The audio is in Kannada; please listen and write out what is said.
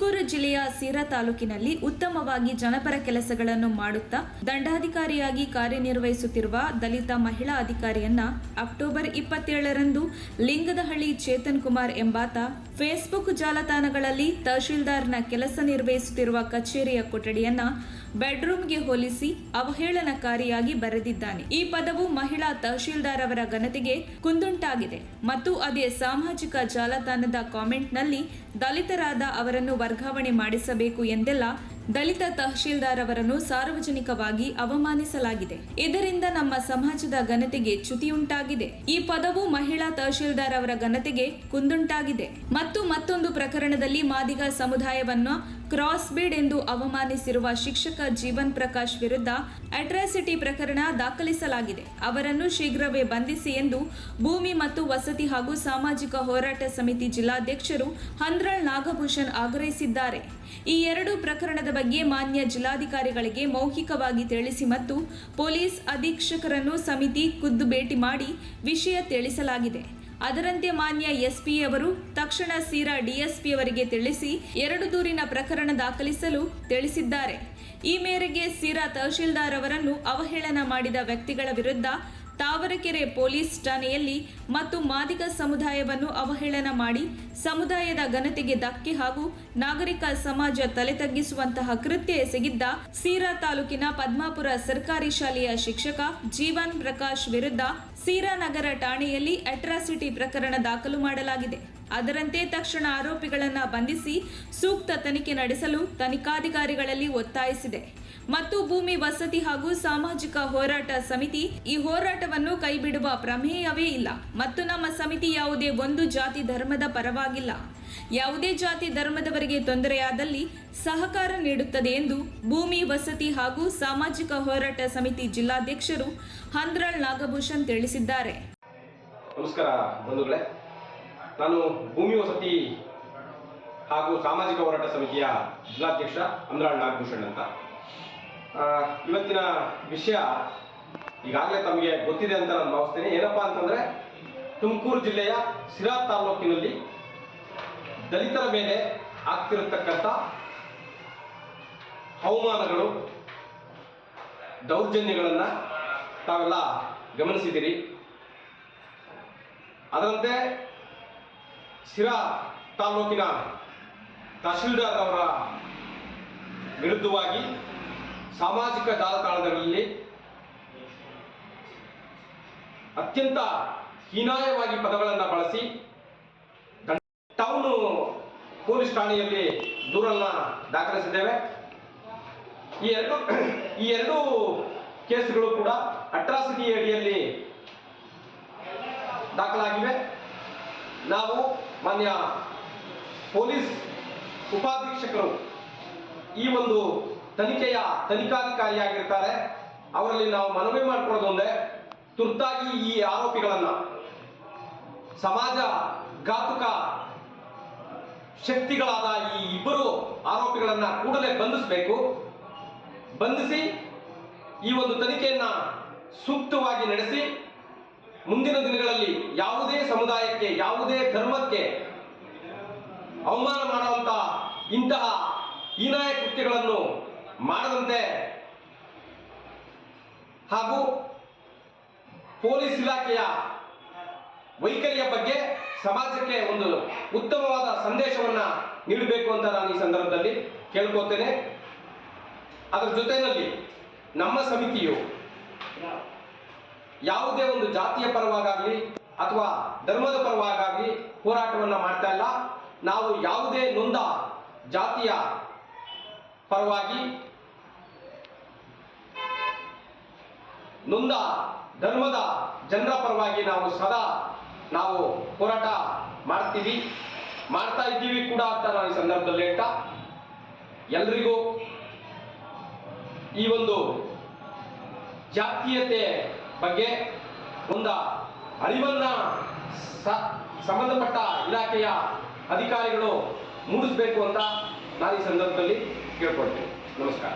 ತುಮಕೂರು ಜಿಲ್ಲೆಯ ಸಿರಾ ತಾಲೂಕಿನಲ್ಲಿ ಉತ್ತಮವಾಗಿ ಜನಪರ ಕೆಲಸಗಳನ್ನು ಮಾಡುತ್ತಾ ದಂಡಾಧಿಕಾರಿಯಾಗಿ ಕಾರ್ಯನಿರ್ವಹಿಸುತ್ತಿರುವ ದಲಿತ ಮಹಿಳಾ ಅಧಿಕಾರಿಯನ್ನ ಅಕ್ಟೋಬರ್ 27ರಂದು ಲಿಂಗದಹಳ್ಳಿ ಚೇತನ್ ಕುಮಾರ್ ಎಂಬಾತ ಫೇಸ್ಬುಕ್ ಜಾಲತಾಣಗಳಲ್ಲಿ ತಹಶೀಲ್ದಾರ್ನ ಕೆಲಸ ನಿರ್ವಹಿಸುತ್ತಿರುವ ಕಚೇರಿಯ ಕೊಠಡಿಯನ್ನ ಬೆಡ್ರೂಮ್ಗೆ ಹೋಲಿಸಿ ಅವಹೇಳನಕಾರಿಯಾಗಿ ಬರೆದಿದ್ದಾನೆ. ಈ ಪದವು ಮಹಿಳಾ ತಹಶೀಲ್ದಾರ್ ಅವರ ಘನತೆಗೆ ಕುಂದುಂಟಾಗಿದೆ ಮತ್ತು ಅದೇ ಸಾಮಾಜಿಕ ಜಾಲತಾಣದ ಕಾಮೆಂಟ್ನಲ್ಲಿ ದಲಿತರಾದ ಅವರನ್ನು ವರ್ಗಾವಣೆ ಮಾಡಿಸಬೇಕು ಎಂದೆಲ್ಲ ದಲಿತ ತಹಶೀಲ್ದಾರ್ ಅವರನ್ನು ಸಾರ್ವಜನಿಕವಾಗಿ ಅವಮಾನಿಸಲಾಗಿದೆ. ಇದರಿಂದ ನಮ್ಮ ಸಮಾಜದ ಘನತೆಗೆ ಚ್ಯುತಿಯುಂಟಾಗಿದೆ. ಈ ಪದವು ಮಹಿಳಾ ತಹಶೀಲ್ದಾರ್ ಅವರ ಘನತೆಗೆ ಕುಂದುಂಟಾಗಿದೆ ಮತ್ತು ಮತ್ತೊಂದು ಪ್ರಕರಣದಲ್ಲಿ ಮಾದಿಗ ಸಮುದಾಯವನ್ನು ಕ್ರಾಸ್ ಬೀಡ್ ಎಂದು ಅವಮಾನಿಸಿರುವ ಶಿಕ್ಷಕ ಜೀವನ್ ಪ್ರಕಾಶ್ ವಿರುದ್ಧ ಅಟ್ರಾಸಿಟಿ ಪ್ರಕರಣ ದಾಖಲಿಸಲಾಗಿದೆ. ಅವರನ್ನು ಶೀಘ್ರವೇ ಬಂಧಿಸಿ ಎಂದು ಭೂಮಿ ಮತ್ತು ವಸತಿ ಹಾಗೂ ಸಾಮಾಜಿಕ ಹೋರಾಟ ಸಮಿತಿ ಜಿಲ್ಲಾಧ್ಯಕ್ಷರು ಹಂದ್ರಾಳ್ ನಾಗಭೂಷಣ್ ಆಗ್ರಹಿಸಿದ್ದಾರೆ. ಈ ಎರಡು ಪ್ರಕರಣದ ಬಗ್ಗೆ ಮಾನ್ಯ ಜಿಲ್ಲಾಧಿಕಾರಿಗಳಿಗೆ ಮೌಖಿಕವಾಗಿ ತಿಳಿಸಿ ಮತ್ತು ಪೊಲೀಸ್ ಅಧೀಕ್ಷಕರನ್ನು ಸಮಿತಿ ಖುದ್ದು ಭೇಟಿ ಮಾಡಿ ವಿಷಯ ತಿಳಿಸಲಾಗಿದೆ. ಅದರಂತೆ ಮಾನ್ಯ ಎಸ್ಪಿ ಅವರು ತಕ್ಷಣ ಸಿರಾ ಡಿಎಸ್ಪಿ ಅವರಿಗೆ ತಿಳಿಸಿ 2 ದೂರಿನ ಪ್ರಕರಣ ದಾಖಲಿಸಲು ತಿಳಿಸಿದ್ದಾರೆ. ಈ ಮೇರೆಗೆ ಸಿರಾ ತಹಶೀಲ್ದಾರ್ ಅವರನ್ನು ಅವಹೇಳನ ಮಾಡಿದ ವ್ಯಕ್ತಿಗಳ ವಿರುದ್ಧ ತಾವರೆಕೆರೆ ಪೊಲೀಸ್ ಠಾಣೆಯಲ್ಲಿ ಮತ್ತು ಮಾದಿಗ ಸಮುದಾಯವನ್ನು ಅವಹೇಳನ ಮಾಡಿ ಸಮುದಾಯದ ಘನತೆಗೆ ಧಕ್ಕೆ ಹಾಗೂ ನಾಗರಿಕ ಸಮಾಜ ತಲೆ ತಗ್ಗಿಸುವಂತಹ ಕೃತ್ಯ ಎಸಗಿದ್ದ ಸಿರಾ ತಾಲೂಕಿನ ಪದ್ಮಾಪುರ ಸರ್ಕಾರಿ ಶಾಲೆಯ ಶಿಕ್ಷಕ ಜೀವನ್ ಪ್ರಕಾಶ್ ವಿರುದ್ಧ ಸಿರಾ ನಗರ ಠಾಣೆಯಲ್ಲಿ ಅಟ್ರಾಸಿಟಿ ಪ್ರಕರಣ ದಾಖಲು ಮಾಡಲಾಗಿದೆ. ಅದರಂತೆ ತಕ್ಷಣ ಆರೋಪಿಗಳನ್ನು ಬಂಧಿಸಿ ಸೂಕ್ತ ತನಿಖೆ ನಡೆಸಲು ತನಿಖಾಧಿಕಾರಿಗಳಲ್ಲಿ ಒತ್ತಾಯಿಸಿದೆ ಮತ್ತು ಭೂಮಿ ವಸತಿ ಹಾಗೂ ಸಾಮಾಜಿಕ ಹೋರಾಟ ಸಮಿತಿ ಈ ಹೋರಾಟವನ್ನು ಕೈಬಿಡುವ ಪ್ರಮೇಯವೇ ಇಲ್ಲ ಮತ್ತು ನಮ್ಮ ಸಮಿತಿ ಯಾವುದೇ ಒಂದು ಜಾತಿ ಧರ್ಮದ ಪರವಾಗಿಲ್ಲ. ಯಾವುದೇ ಜಾತಿ ಧರ್ಮದವರಿಗೆ ತೊಂದರೆಯಾದಲ್ಲಿ ಸಹಕಾರ ನೀಡುತ್ತದೆ ಎಂದು ಭೂಮಿ ವಸತಿ ಹಾಗೂ ಸಾಮಾಜಿಕ ಹೋರಾಟ ಸಮಿತಿ ಜಿಲ್ಲಾಧ್ಯಕ್ಷರು ಹಂದ್ರಾಳ್ ನಾಗಭೂಷಣ್ ತಿಳಿಸಿದ್ದಾರೆ. ನಮಸ್ಕಾರ ಬಂಧುಗಳೇ, ನಾನು ಭೂಮಿ ವಸತಿ ಹಾಗೂ ಸಾಮಾಜಿಕ ಹೋರಾಟ ಸಮಿತಿಯ ಜಿಲ್ಲಾಧ್ಯಕ್ಷ ಹಂದ್ರಾಳ್ ನಾಗಭೂಷಣ್ ಅಂತ. ಇವತ್ತಿನ ವಿಷಯ ಈಗಾಗಲೇ ತಮಗೆ ಗೊತ್ತಿದೆ ಅಂತ ನಾನು ಭಾವಿಸ್ತೇನೆ. ಏನಪ್ಪಾ ಅಂತಂದ್ರೆ, ತುಮಕೂರು ಜಿಲ್ಲೆಯ ಸಿರಾ ತಾಲೂಕಿನಲ್ಲಿ ದಲಿತರ ಮೇಲೆ ಆಗ್ತಿರತಕ್ಕಂಥ ಅವಮಾನಗಳು, ದೌರ್ಜನ್ಯಗಳನ್ನ ತಾವೆಲ್ಲ ಗಮನಿಸಿದಿರಿ. ಅದರಂತೆ ಸಿರಾ ತಾಲೂಕಿನ ತಹಶೀಲ್ದಾರ್ ಅವರ ವಿರುದ್ಧವಾಗಿ ಸಾಮಾಜಿಕ ಜಾಲತಾಣಗಳಲ್ಲಿ ಅತ್ಯಂತ ಹೀನಾಯವಾಗಿ ಪದಗಳನ್ನು ಬಳಸಿ ಟೌನ್ ಪೊಲೀಸ್ ಠಾಣೆಯಲ್ಲಿ ದೂರನ್ನ ದಾಖಲಿಸಿದ್ದೇವೆ. ಈ ಎರಡು ಕೇಸ್ಗಳು ಕೂಡ ಅಟ್ರಾಸಿಟಿ ಅಡಿಯಲ್ಲಿ ದಾಖಲಾಗಿವೆ. ನಾವು ಮಾನ್ಯ ಪೊಲೀಸ್ ಉಪಾಧೀಕ್ಷಕರು ಈ ಒಂದು ತನಿಖೆಯ ತನಿಖಾಧಿಕಾರಿಯಾಗಿರ್ತಾರೆ. ಅವರಲ್ಲಿ ನಾವು ಮನವಿ ಮಾಡಿಕೊಳ್ಳೋದು ಒಂದೇ, ತುರ್ತಾಗಿ ಈ ಆರೋಪಿಗಳನ್ನ, ಸಮಾಜ ಘಾತುಕ ಶಕ್ತಿಗಳಾದ ಈ ಇಬ್ಬರು ಆರೋಪಿಗಳನ್ನ ಕೂಡಲೇ ಬಂಧಿಸಬೇಕು. ಬಂಧಿಸಿ ಈ ಒಂದು ತನಿಖೆಯನ್ನ ಸೂಕ್ತವಾಗಿ ನಡೆಸಿ ಮುಂದಿನ ದಿನಗಳಲ್ಲಿ ಯಾವುದೇ ಸಮುದಾಯಕ್ಕೆ, ಯಾವುದೇ ಧರ್ಮಕ್ಕೆ ಅವಮಾನ ಮಾಡುವಂತ ಇಂತಹ ಹೀನಾಯ ಕೃತ್ಯಗಳನ್ನು ಮಾಡದಂತೆ ಹಾಗೂ ಪೊಲೀಸ್ ಇಲಾಖೆಯ ವೈಖರಿಯ ಬಗ್ಗೆ ಸಮಾಜಕ್ಕೆ ಒಂದು ಉತ್ತಮವಾದ ಸಂದೇಶವನ್ನ ನೀಡಬೇಕು ಅಂತ ನಾನು ಈ ಸಂದರ್ಭದಲ್ಲಿ ಕೇಳ್ಕೊತೇನೆ. ಅದರ ಜೊತೆಯಲ್ಲಿ ನಮ್ಮ ಸಮಿತಿಯು ಯಾವುದೇ ಒಂದು ಜಾತಿಯ ಪರವಾಗಲಿ ಅಥವಾ ಧರ್ಮದ ಪರವಾಗಲಿ ಹೋರಾಟವನ್ನ ಮಾಡ್ತಾ ಇಲ್ಲ. ನಾವು ಯಾವುದೇ ನೊಂದ ಜಾತಿಯ ಪರವಾಗಿ, ನೊಂದ ಧರ್ಮದ ಜನರ ಪರವಾಗಿ ನಾವು ಹೋರಾಟ ಮಾಡ್ತಾ ಇದ್ದೀವಿ ಕೂಡ ಅಂತ ನಾನು ಈ ಸಂದರ್ಭದಲ್ಲಿ ಹೇಳ್ತಾ, ಎಲ್ರಿಗೂ ಈ ಒಂದು ಜಾತೀಯತೆ ಬಗ್ಗೆ ಒಂದು ಅರಿವನ್ನ ಸಂಬಂಧಪಟ್ಟ ಇಲಾಖೆಯ ಅಧಿಕಾರಿಗಳು ಮೂಡಿಸಬೇಕು ಅಂತ ನಾನು ಈ ಸಂದರ್ಭದಲ್ಲಿ ಕೇಳ್ಕೊಳ್ತೇನೆ. ನಮಸ್ಕಾರ.